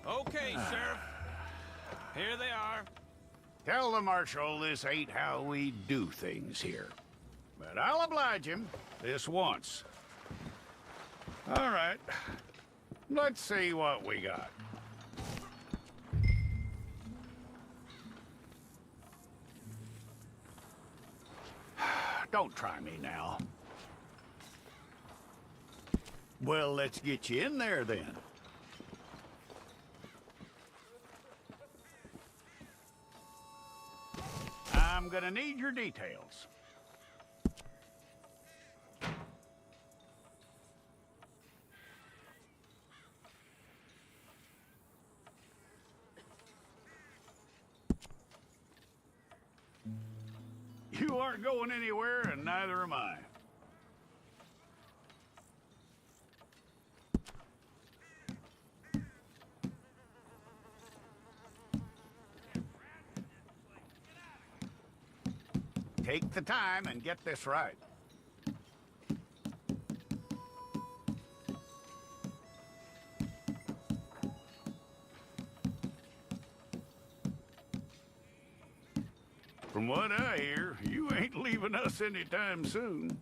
Okay, Sheriff. Here they are. Tell the Marshal this ain't how we do things here. But I'll oblige him this once. All right. Let's see what we got. Don't try me now. Well, let's get you in there then. I'm gonna need your details. You aren't going anywhere, and neither am I. Take the time and get this right. From what I hear, you ain't leaving us anytime soon.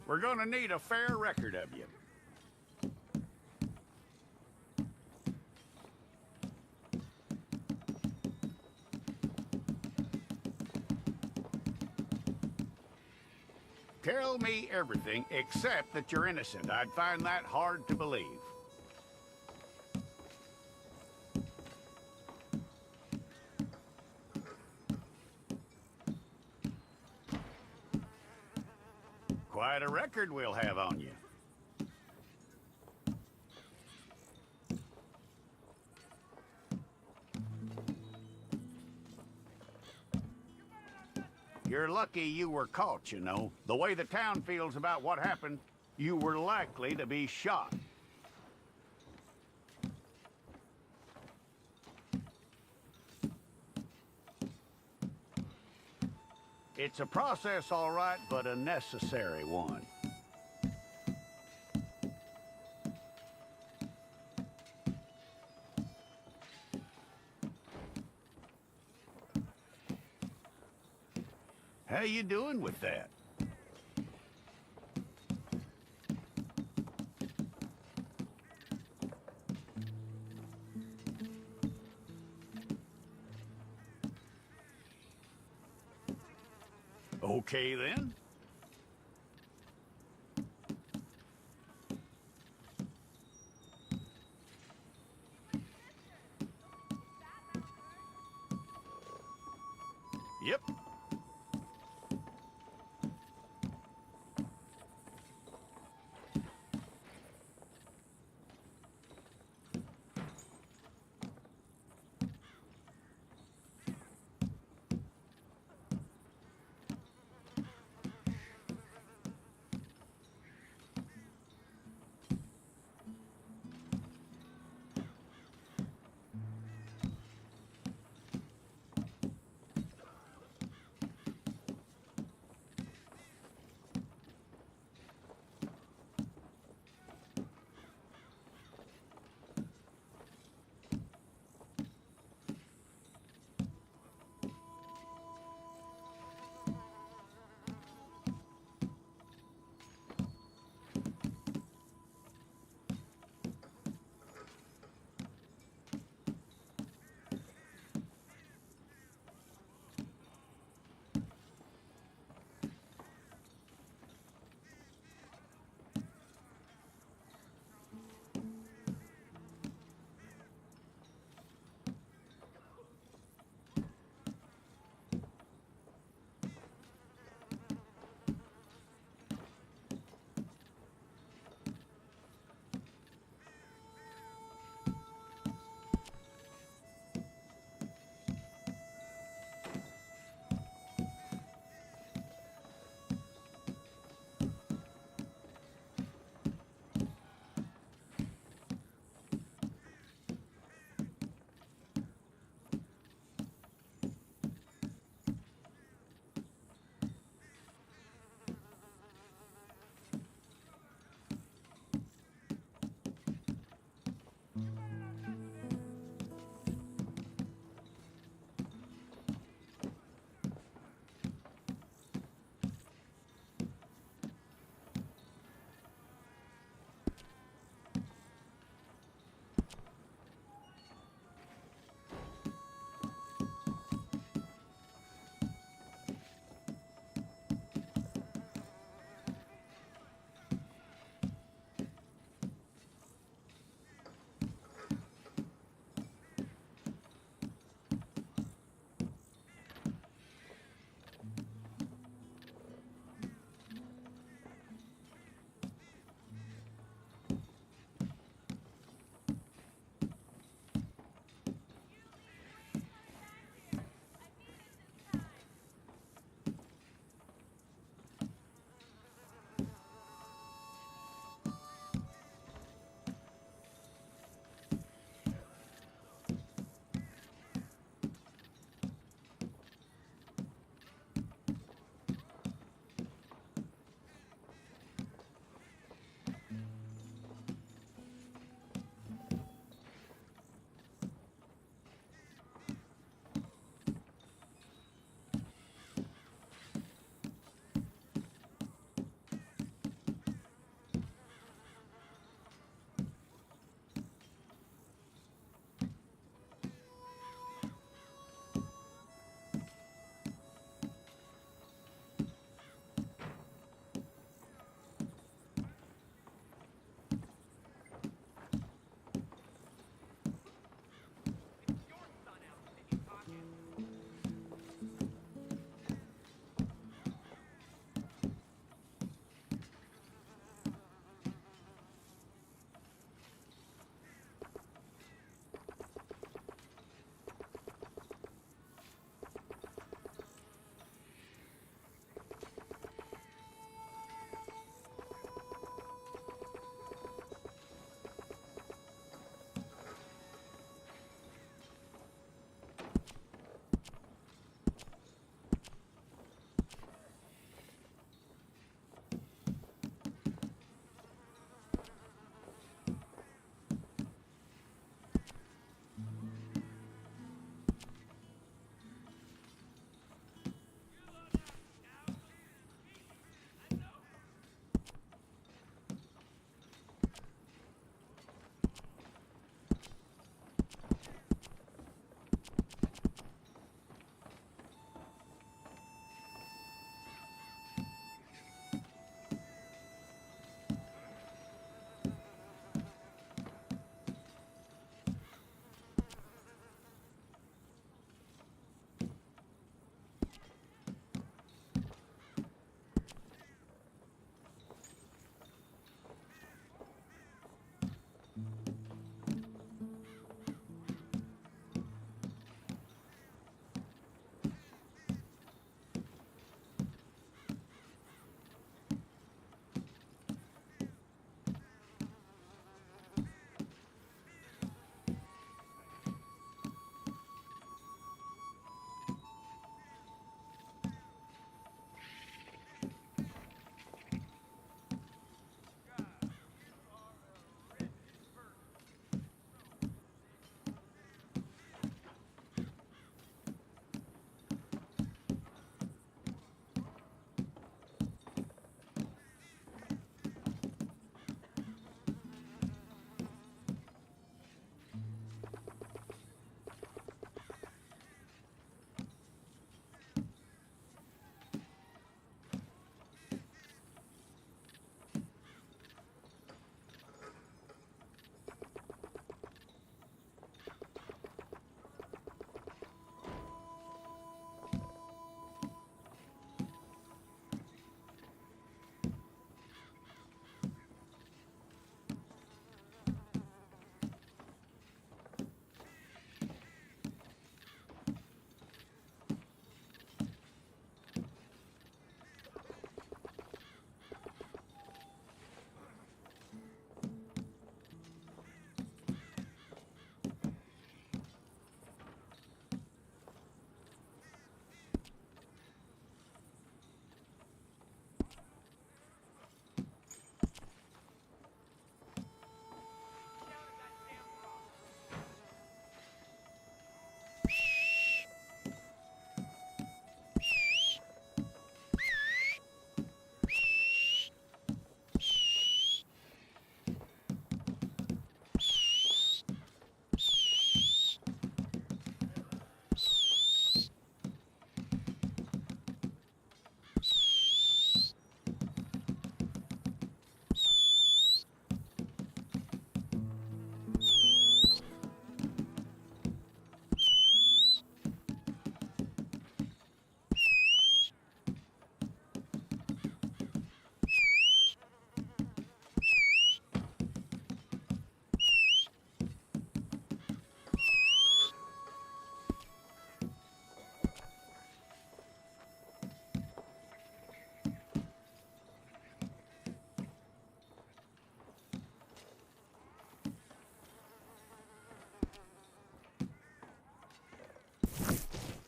We're gonna need a fair record of you. Tell me everything except that you're innocent. I'd find that hard to believe. Quite a record we'll have on you. You're lucky you were caught, you know. The way the town feels about what happened, you were likely to be shot. It's a process, all right, but a necessary one. How you doing with that? Okay, then. Yep.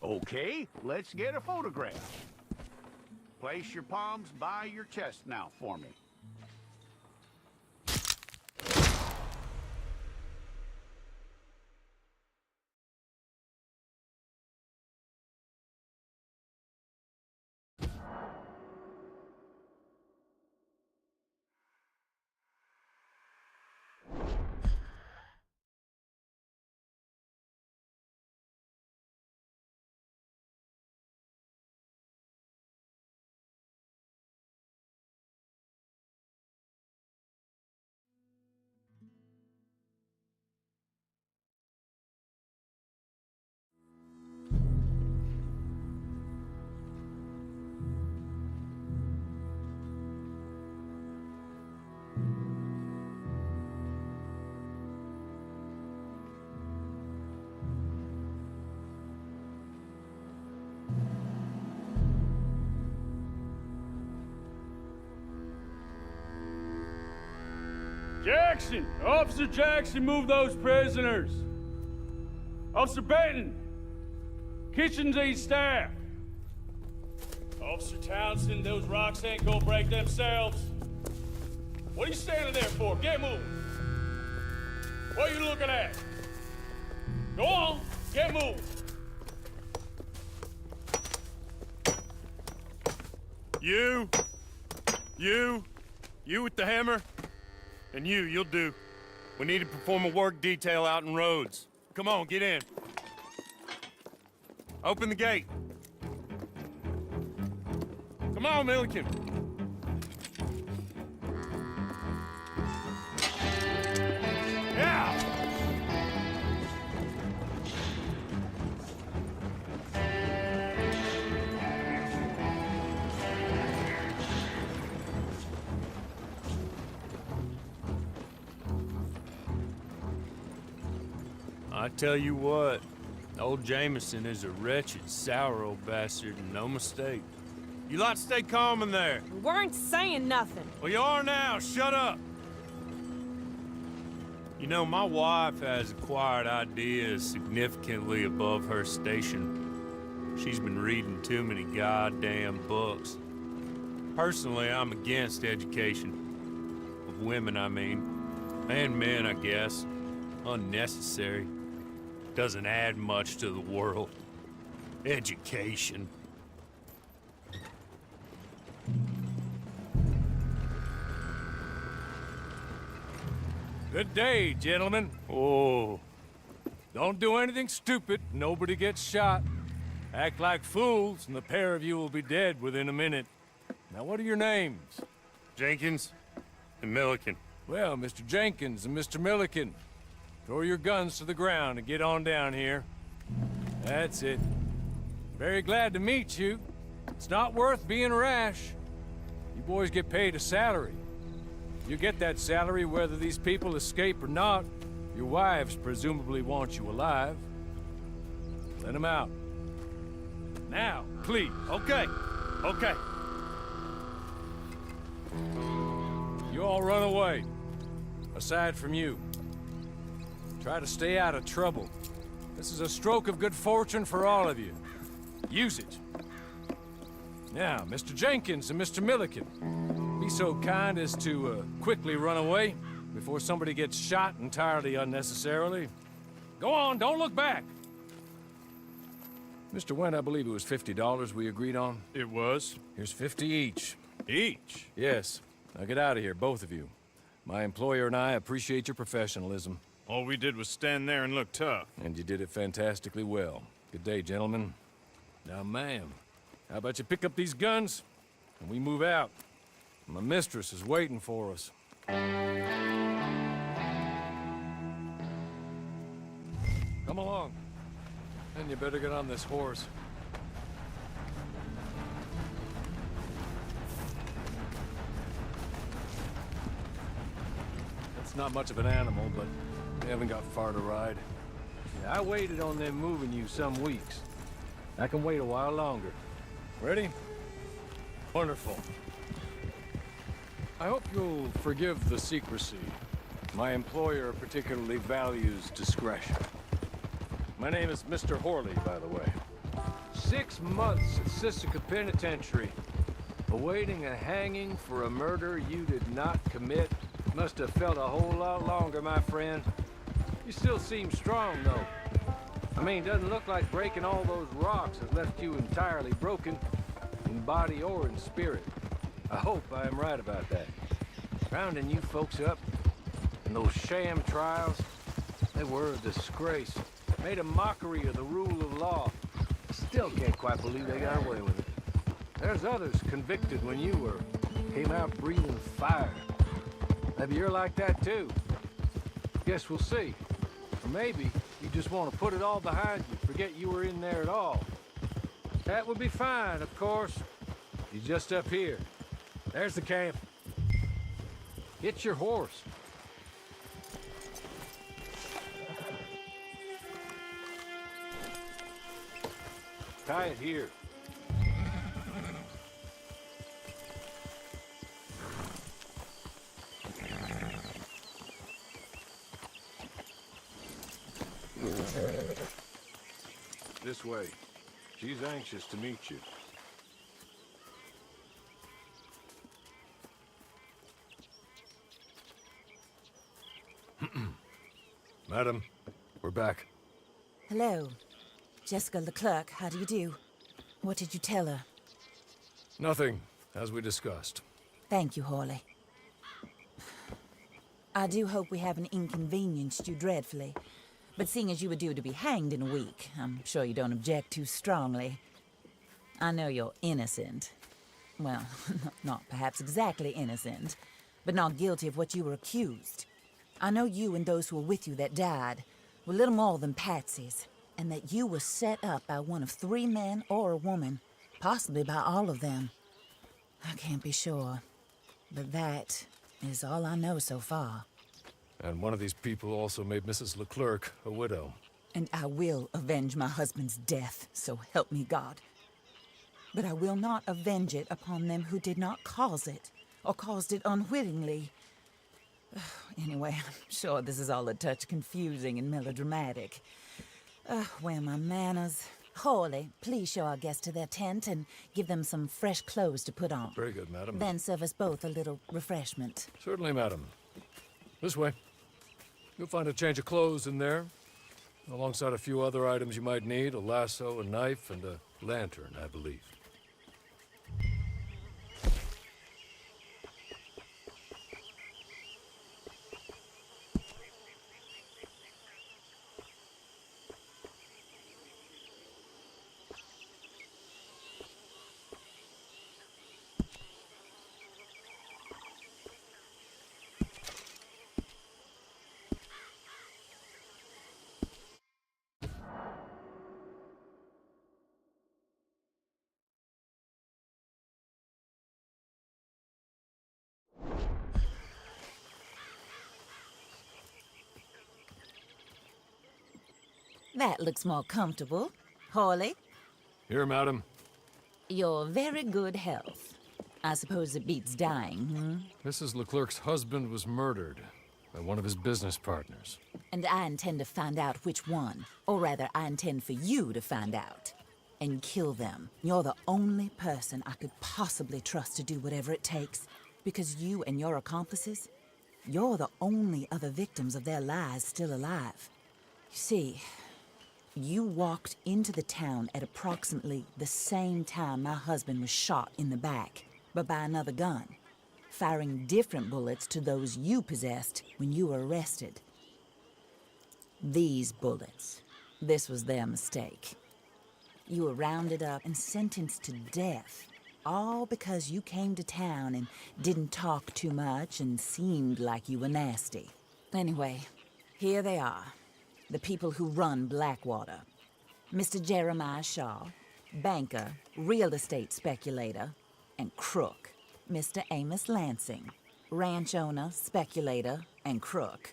Okay, let's get a photograph. Place your palms by your chest now for me. Jackson! Officer Jackson, move those prisoners! Officer Benton! Kitchens aid staff! Officer Townsend, those rocks ain't gonna break themselves. What are you standing there for? Get moving! What are you looking at? Go on, get moving! You with the hammer? And you'll do. We need to perform a work detail out in Rhodes. Come on, get in. Open the gate. Come on, Milliken. Yeah! I tell you what, old Jameson is a wretched, sour old bastard, and no mistake. You lot stay calm in there. We weren't saying nothing. Well, you are now. Shut up. You know, my wife has acquired ideas significantly above her station. She's been reading too many goddamn books. Personally, I'm against education. Of women, I mean. And men, I guess. Unnecessary. Doesn't add much to the world. Education. Good day, gentlemen. Oh. Don't do anything stupid. Nobody gets shot. Act like fools, and the pair of you will be dead within a minute. Now, what are your names? Jenkins and Milliken. Well, Mr. Jenkins and Mr. Milliken, throw your guns to the ground and get on down here. That's it. Very glad to meet you. It's not worth being rash. You boys get paid a salary. You get that salary whether these people escape or not. Your wives presumably want you alive. Let them out. Now, please. Okay. You all run away. Aside from you. Try to stay out of trouble. This is a stroke of good fortune for all of you. Use it. Now, Mr. Jenkins and Mr. Milliken, be so kind as to quickly run away before somebody gets shot entirely unnecessarily. Go on, don't look back. Mr. Wendt, I believe it was $50 we agreed on. It was. Here's 50 each. Each? Yes. Now get out of here, both of you. My employer and I appreciate your professionalism. All we did was stand there and look tough. And you did it fantastically well. Good day, gentlemen. Now, ma'am, how about you pick up these guns and we move out? My mistress is waiting for us. Come along. Then you better get on this horse. It's not much of an animal, but we haven't got far to ride. Yeah, I waited on them moving you some weeks. I can wait a while longer. Ready? Wonderful. I hope you'll forgive the secrecy. My employer particularly values discretion. My name is Mr. Horley, by the way. 6 months at Sisika Penitentiary, awaiting a hanging for a murder you did not commit. Must have felt a whole lot longer, my friend. You still seem strong, though. I mean, doesn't look like breaking all those rocks has left you entirely broken, in body or in spirit. I hope I am right about that. Rounding you folks up, and those sham trials, they were a disgrace. Made a mockery of the rule of law. Still can't quite believe they got away with it. There's others convicted when you were. Came out breathing fire. Maybe you're like that too. Guess we'll see. Or maybe you just want to put it all behind you, forget you were in there at all. That would be fine, of course. You're just up here. There's the camp. Get your horse. Tie it here. This way. She's anxious to meet you. Madam, we're back. Hello. Jessica Leclerc, how do you do? What did you tell her? Nothing, as we discussed. Thank you, Hawley. I do hope we haven't inconvenienced you dreadfully. But seeing as you were due to be hanged in a week, I'm sure you don't object too strongly. I know you're innocent. Well, not perhaps exactly innocent, but not guilty of what you were accused. I know you and those who were with you that died were little more than patsies, and that you were set up by one of 3 men or a woman, possibly by all of them. I can't be sure, but that is all I know so far. And one of these people also made Mrs. Leclerc a widow. And I will avenge my husband's death, so help me God. But I will not avenge it upon them who did not cause it, or caused it unwittingly. Anyway, I'm sure this is all a touch confusing and melodramatic. Where are my manners? Hawley, please show our guests to their tent and give them some fresh clothes to put on. Very good, madam. Then serve us both a little refreshment. Certainly, madam. This way. You'll find a change of clothes in there, alongside a few other items you might need, a lasso, a knife, and a lantern, I believe. That looks more comfortable. Hawley, Here, madam. your very good health. I suppose it beats dying, Mrs. Leclerc's husband was murdered by one of his business partners. And I intend to find out which one. Or rather, I intend for you to find out. And kill them. You're the only person I could possibly trust to do whatever it takes. Because you and your accomplices, you're the only other victims of their lies still alive. You see, you walked into the town at approximately the same time my husband was shot in the back, but by another gun, firing different bullets to those you possessed when you were arrested. These bullets, this was their mistake. You were rounded up and sentenced to death, all because you came to town and didn't talk too much and seemed like you were nasty. Anyway, here they are. The people who run Blackwater. Mr. Jeremiah Shaw, banker, real estate speculator, and crook. Mr. Amos Lansing, ranch owner, speculator, and crook.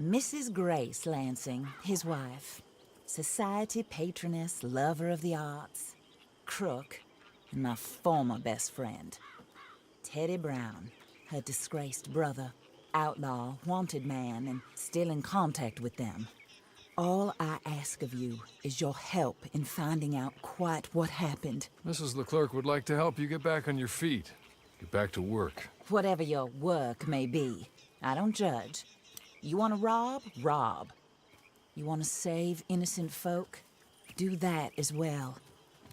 Mrs. Grace Lansing, his wife, society patroness, lover of the arts, crook, and my former best friend. Teddy Brown, her disgraced brother, outlaw, wanted man, and still in contact with them. All I ask of you is your help in finding out quite what happened. Mrs. Leclerc would like to help you get back on your feet. Get back to work. Whatever your work may be, I don't judge. You want to rob? Rob. You want to save innocent folk? Do that as well.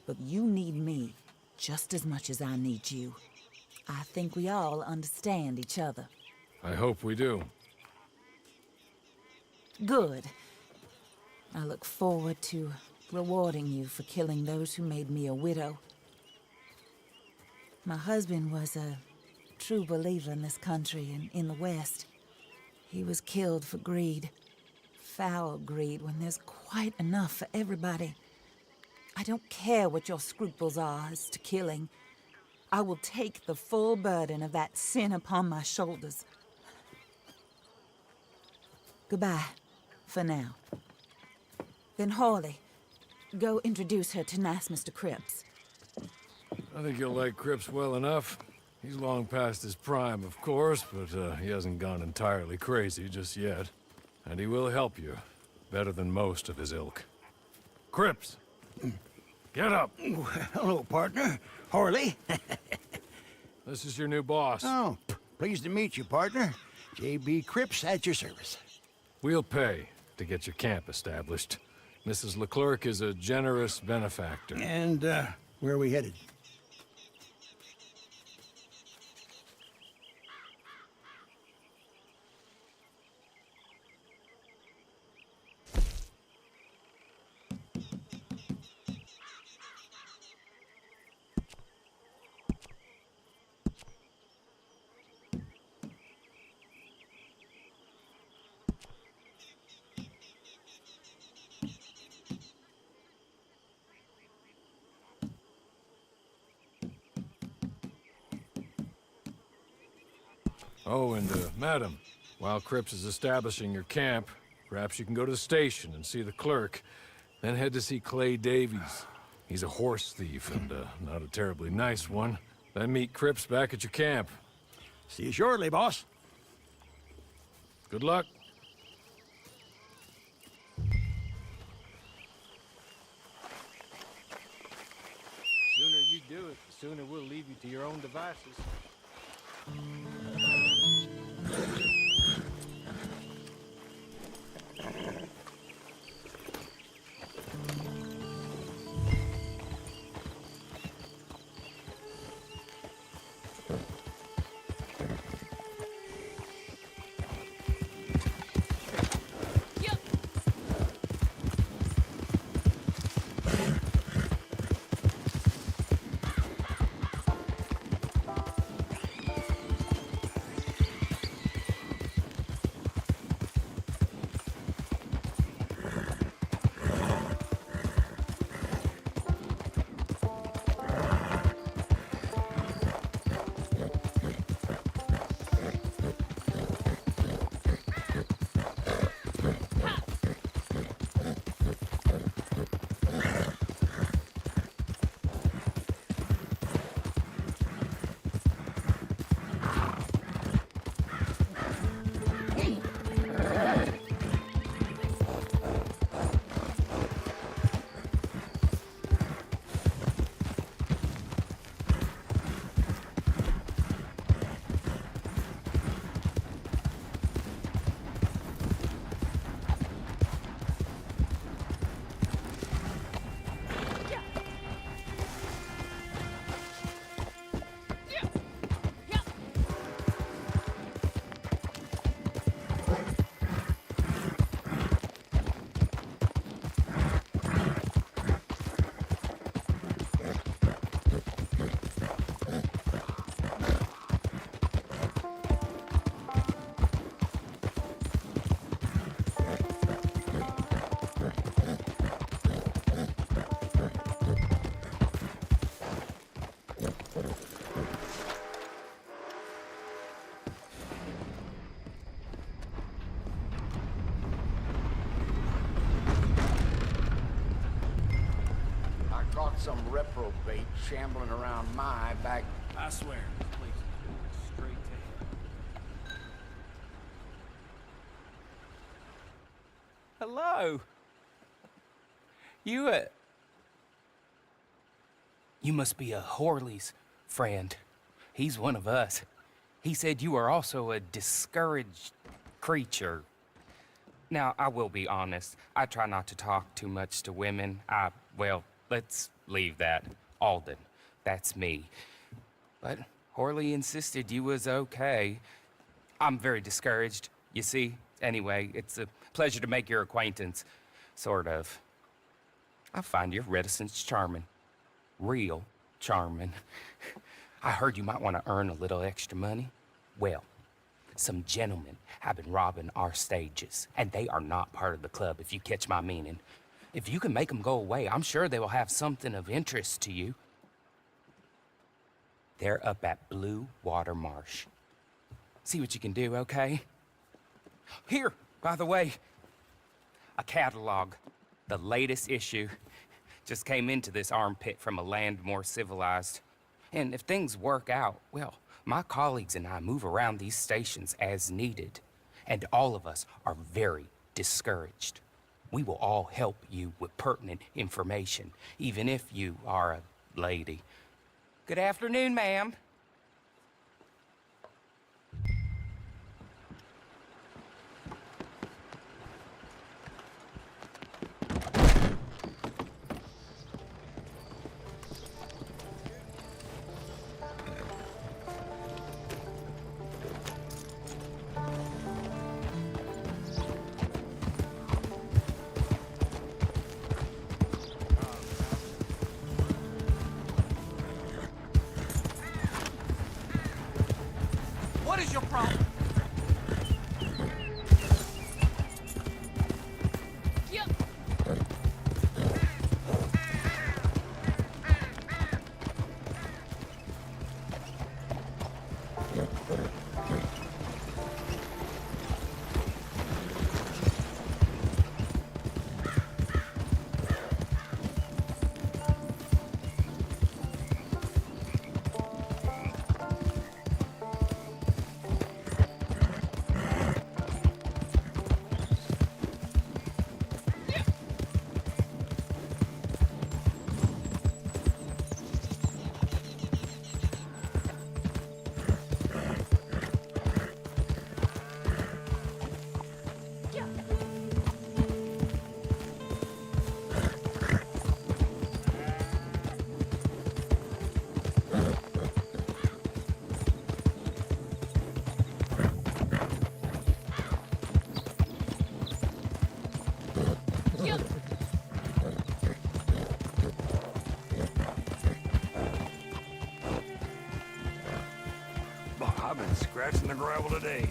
But you need me just as much as I need you. I think we all understand each other. I hope we do. Good. I look forward to rewarding you for killing those who made me a widow. My husband was a true believer in this country and in the West. He was killed for greed. Foul greed when there's quite enough for everybody. I don't care what your scruples are as to killing. I will take the full burden of that sin upon my shoulders. Goodbye, for now. Then Hawley, go introduce her to nice Mr. Cripps. I think you'll like Cripps well enough. He's long past his prime, of course, but he hasn't gone entirely crazy just yet. And he will help you, better than most of his ilk. Cripps! Get up! Hello, partner. Harley. This is your new boss. Oh, pleased to meet you, partner. J.B. Cripps at your service. We'll pay to get your camp established. Mrs. Leclerc is a generous benefactor. And, where are we headed? Oh, and, madam, while Cripps is establishing your camp, perhaps you can go to the station and see the clerk, then head to see Clay Davies. He's a horse thief and, not a terribly nice one. Then meet Cripps back at your camp. See you shortly, boss. Good luck. The sooner you do it, the sooner we'll leave you to your own devices. Some reprobate shambling around my back. I swear, this place is straight to hell. Hello. You must be a Horley's friend. He's one of us. He said you are also a discouraged creature. Now, I will be honest. I try not to talk too much to women. Well, let's leave that. Alden, that's me. But Horley insisted you was okay. I'm very discouraged, you see. Anyway, it's a pleasure to make your acquaintance. Sort of. I find your reticence charming. Real charming. I heard you might want to earn a little extra money. Well, some gentlemen have been robbing our stages, and they are not part of the club, if you catch my meaning. If you can make them go away, I'm sure they will have something of interest to you. They're up at Blue Water Marsh. See what you can do, okay? Here, by the way, a catalog. The latest issue. Just came into this armpit from a land more civilized. And if things work out, well, my colleagues and I move around these stations as needed. And all of us are very discouraged. We will all help you with pertinent information, even if you are a lady. Good afternoon, ma'am. What is your problem? I've been scratching the gravel today.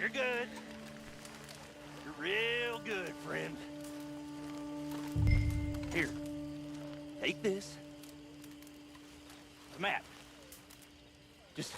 You're good. You're real good, friend. Here, take this. The map. Just...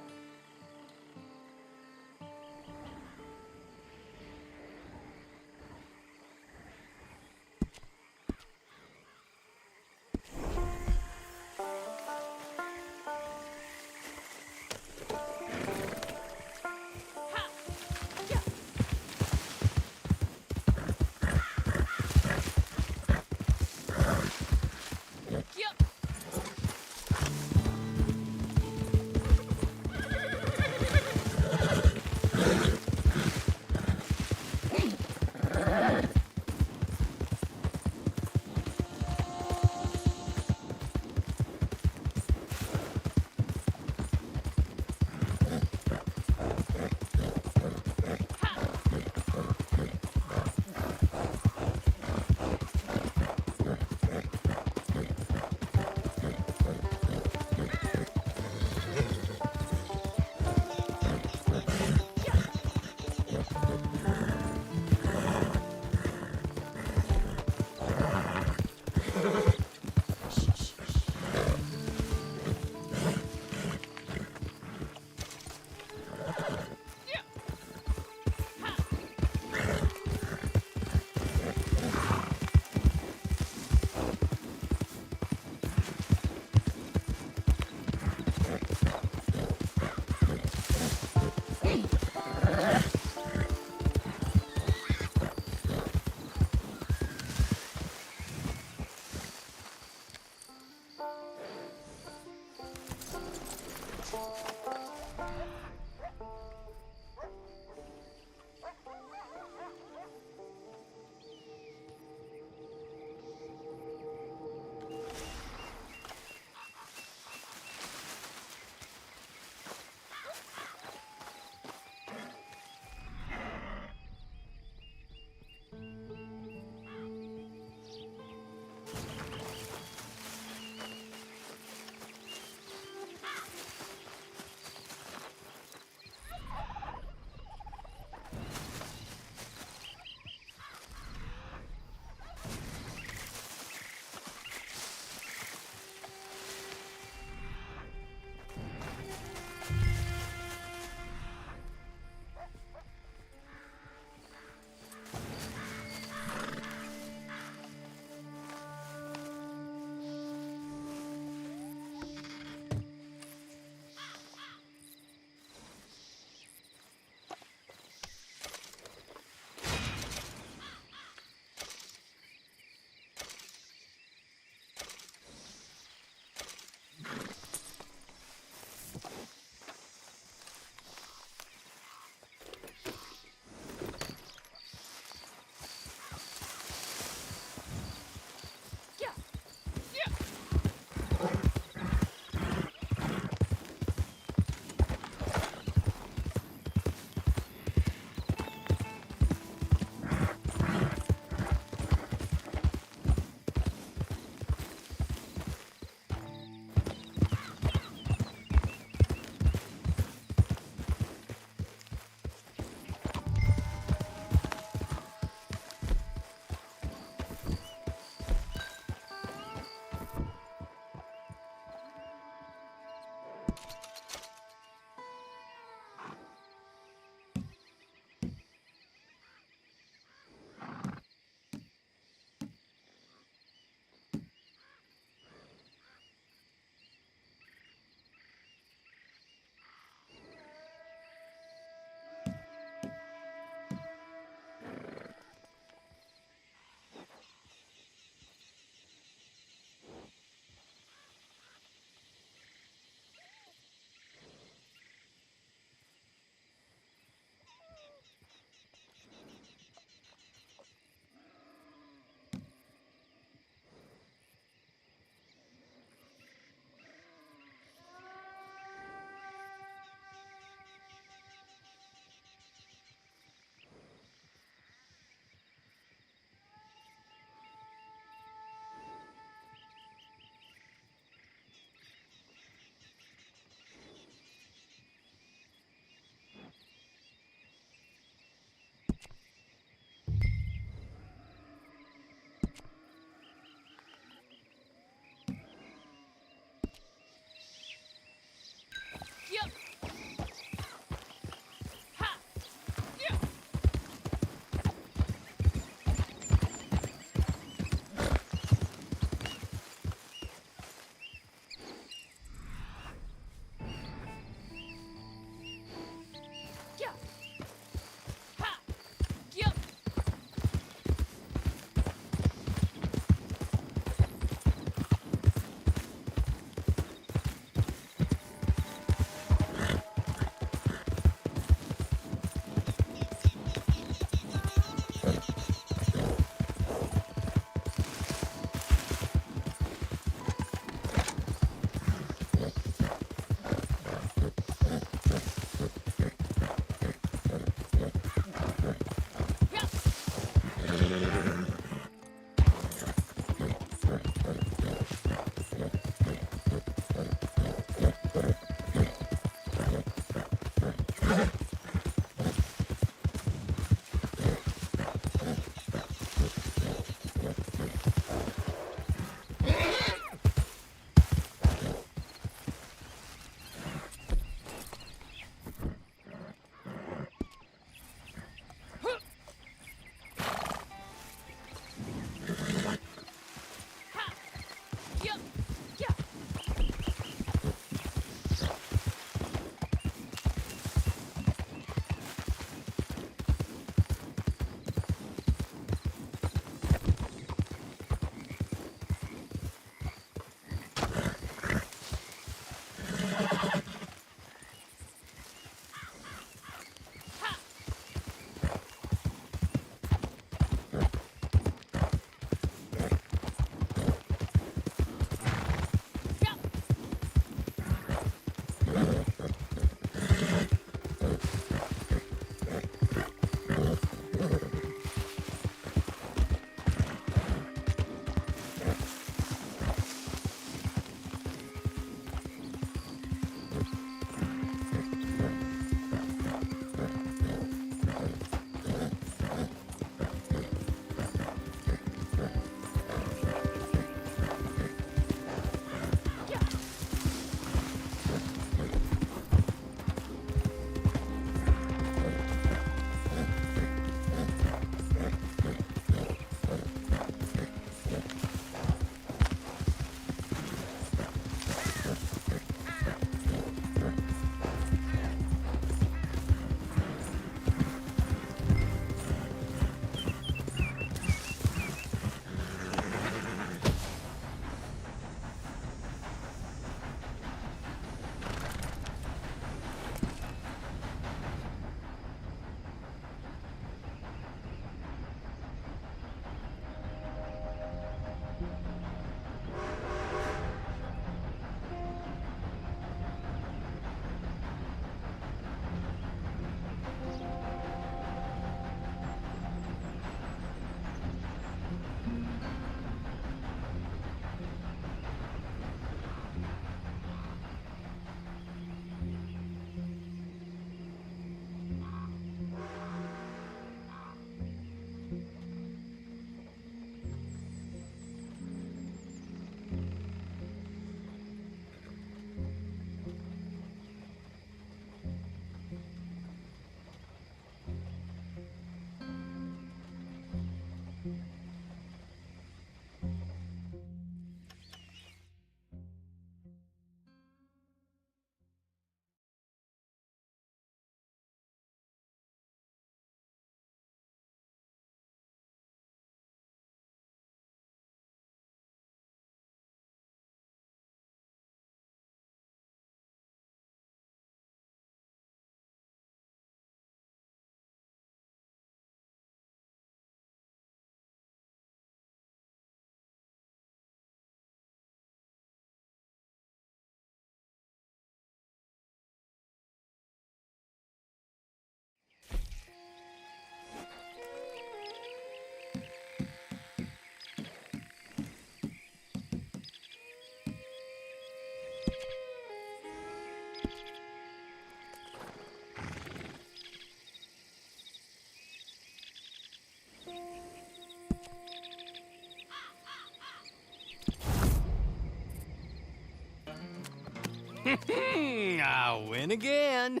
I win again.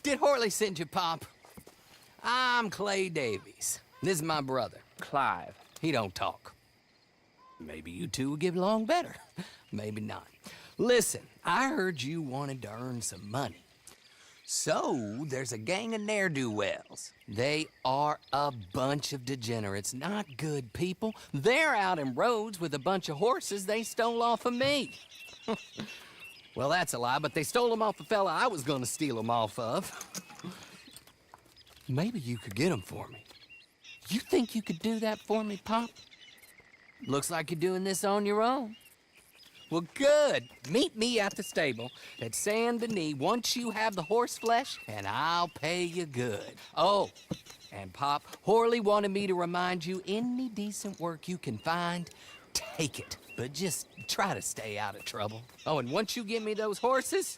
Did Horley send you, Pop? I'm Clay Davies. This is my brother, Clive. He don't talk. Maybe you two will get along better. Maybe not. Listen, I heard you wanted to earn some money. So, there's a gang of ne'er-do-wells. They are a bunch of degenerates, not good people. They're out in roads with a bunch of horses they stole off of me. Well, that's a lie, but they stole them off the fella I was gonna steal them off of. Maybe you could get them for me. You think you could do that for me, Pop? Looks like you're doing this on your own. Well, good. Meet me at the stable at Saint Denis once you have the horse flesh, and I'll pay you good. Oh, and Pop, Horley wanted me to remind you, any decent work you can find, take it. But just try to stay out of trouble. Oh, and once you give me those horses,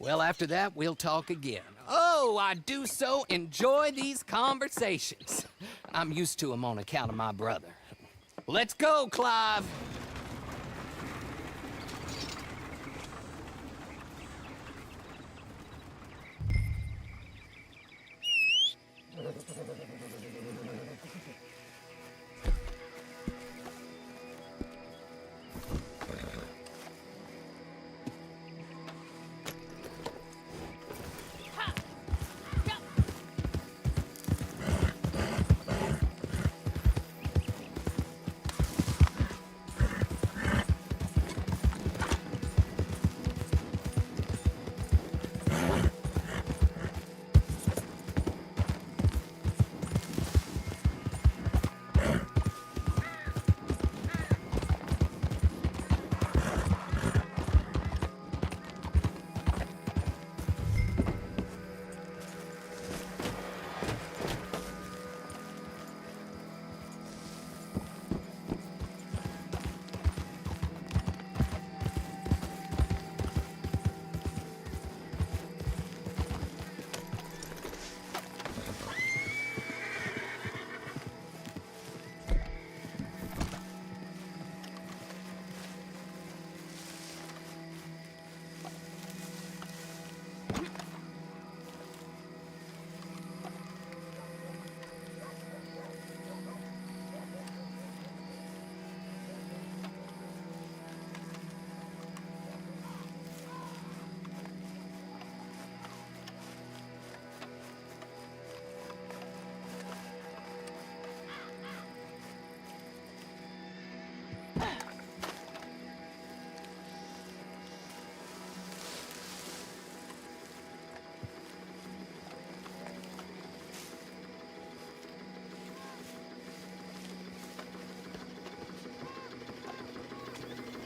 well, after that, we'll talk again. Oh, I do so enjoy these conversations. I'm used to them on account of my brother. Let's go, Clive.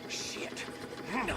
Shit. No.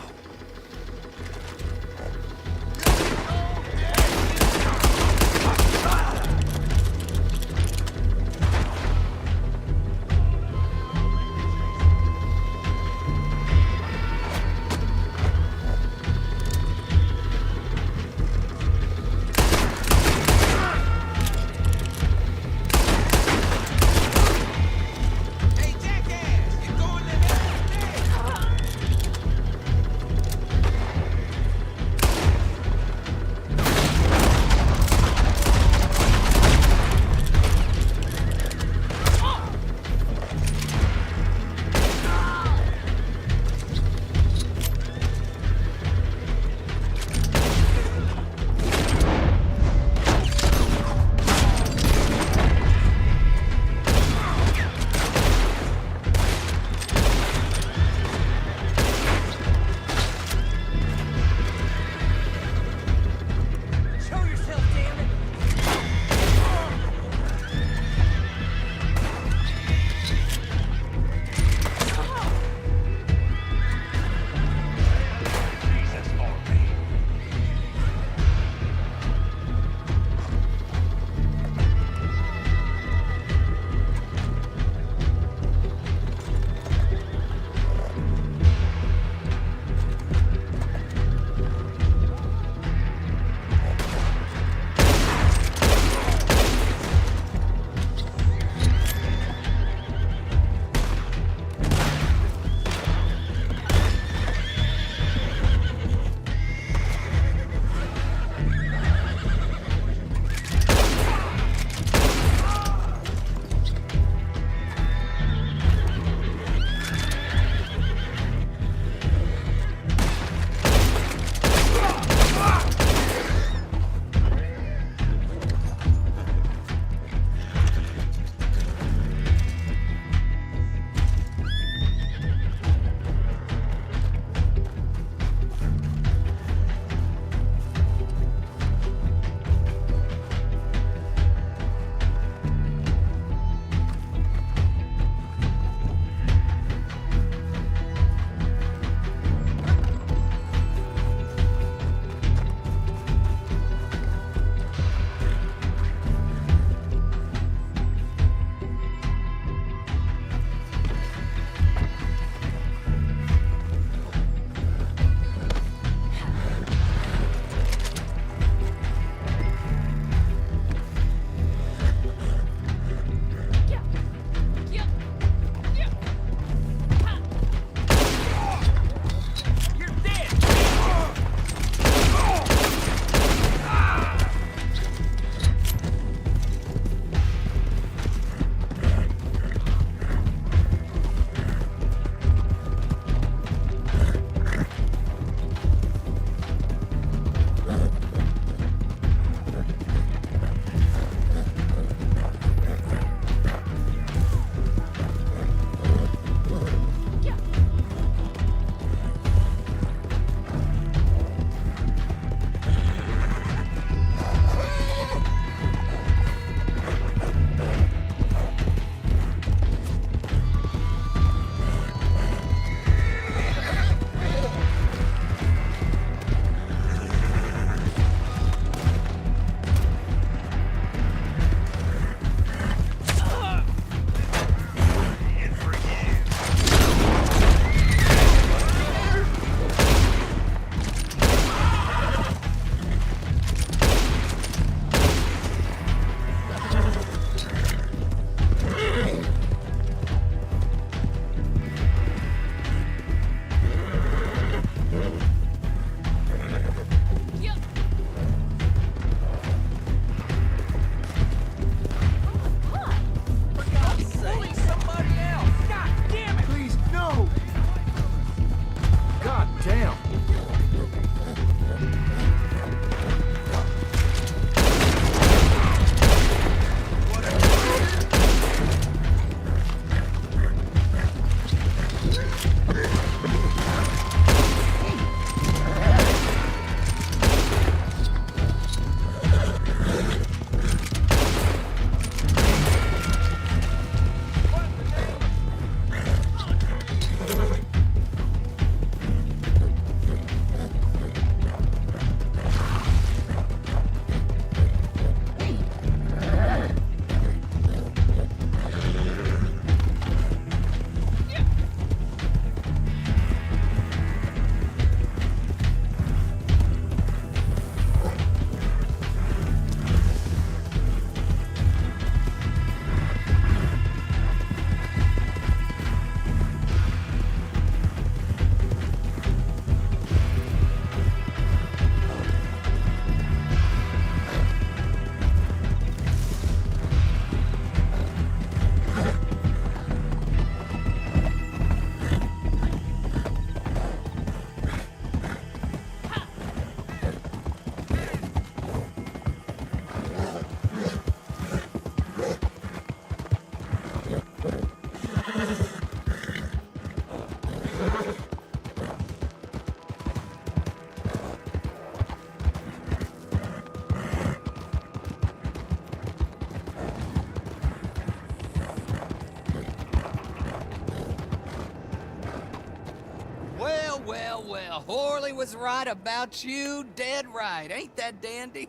Well, well, well. Horley was right about you, dead right. Ain't that dandy?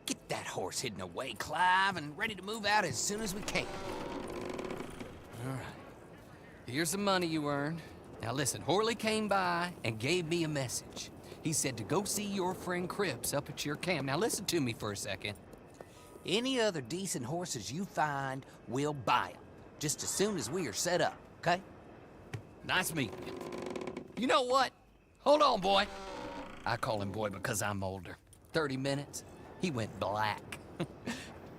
Get that horse hidden away, Clive, and ready to move out as soon as we can. All right. Here's the money you earned. Now listen, Horley came by and gave me a message. He said to go see your friend Cripps up at your camp. Now listen to me for a second. Any other decent horses you find, we'll buy them. Just as soon as we are set up, okay? Nice meeting you. You know what? Hold on, boy. I call him boy because I'm older. 30 minutes, he went black.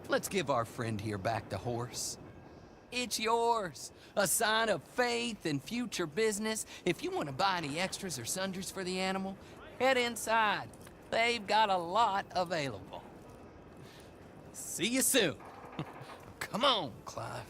Let's give our friend here back the horse. It's yours. A sign of faith and future business. If you want to buy any extras or sundries for the animal, head inside. They've got a lot available. See you soon. Come on, Clive.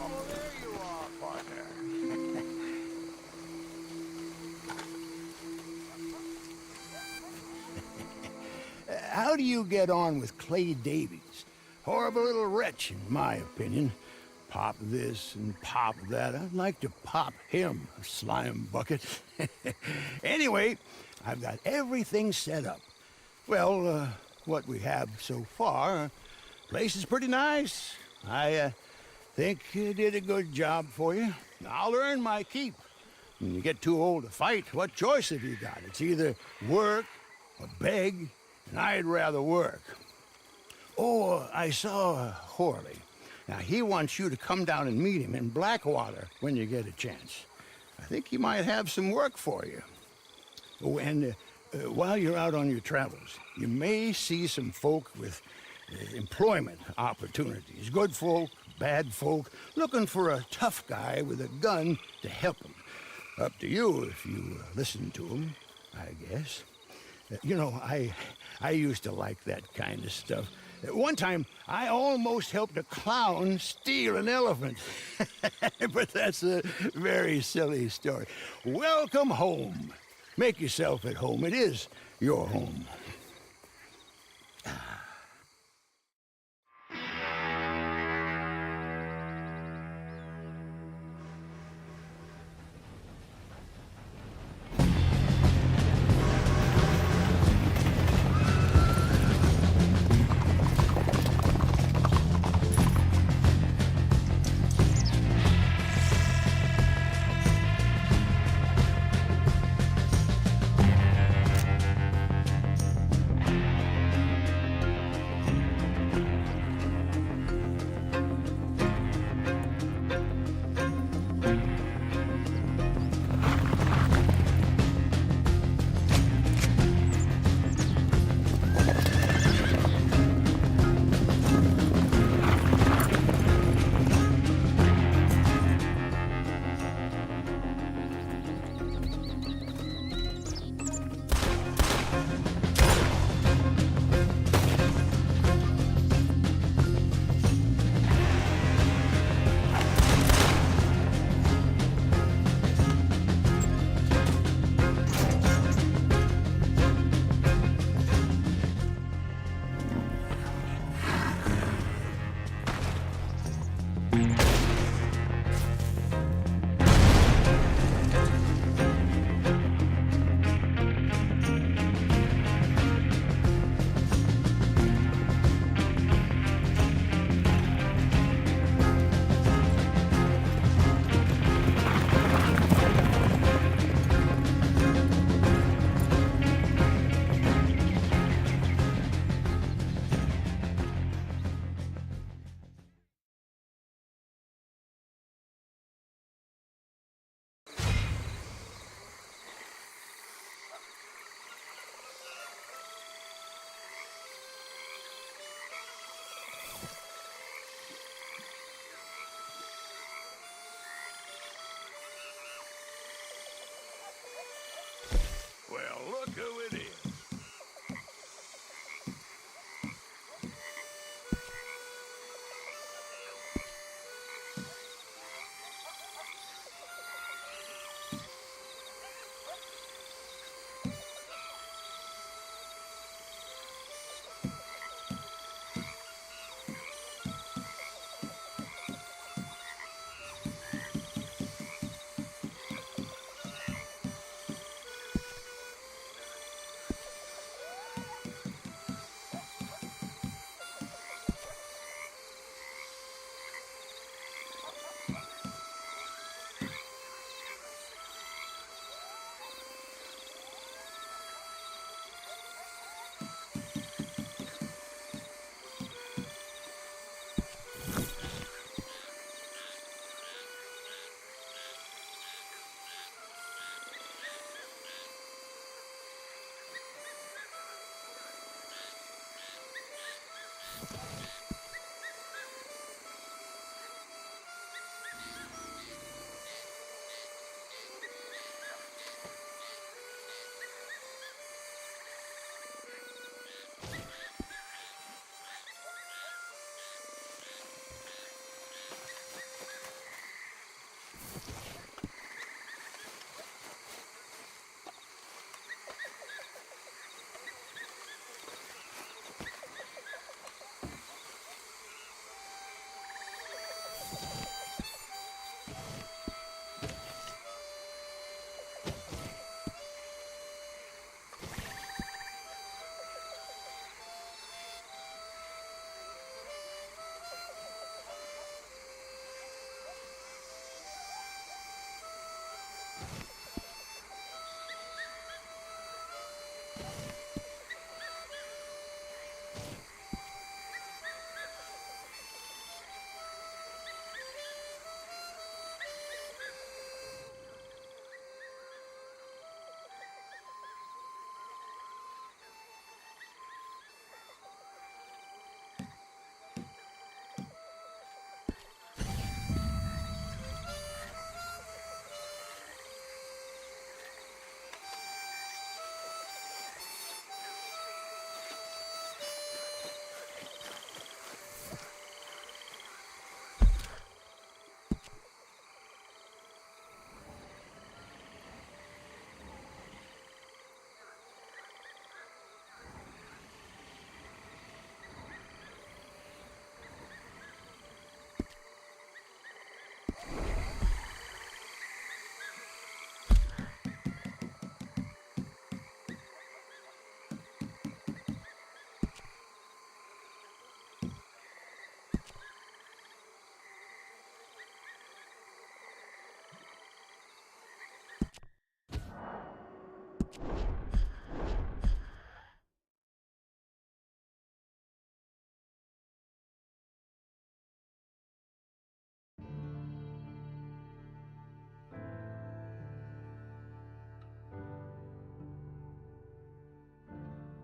Oh, there you are, partner. How do you get on with Clay Davies? Horrible little wretch, in my opinion. Pop this and pop that. I'd like to pop him, a slime bucket. Anyway, I've got everything set up. Well, what we have so far, place is pretty nice. I think you did a good job for you. I'll earn my keep. When you get too old to fight, what choice have you got? It's either work or beg, and I'd rather work. Oh, I saw Horley. Now, he wants you to come down and meet him in Blackwater when you get a chance. I think he might have some work for you. Oh, and while you're out on your travels, you may see some folk with employment opportunities. Good folk, bad folk, looking for a tough guy with a gun to help them. Up to you if you listen to them, I guess. You know, I used to like that kind of stuff. One time, I almost helped a clown steal an elephant. But that's a very silly story. Welcome home. Make yourself at home. It is your home.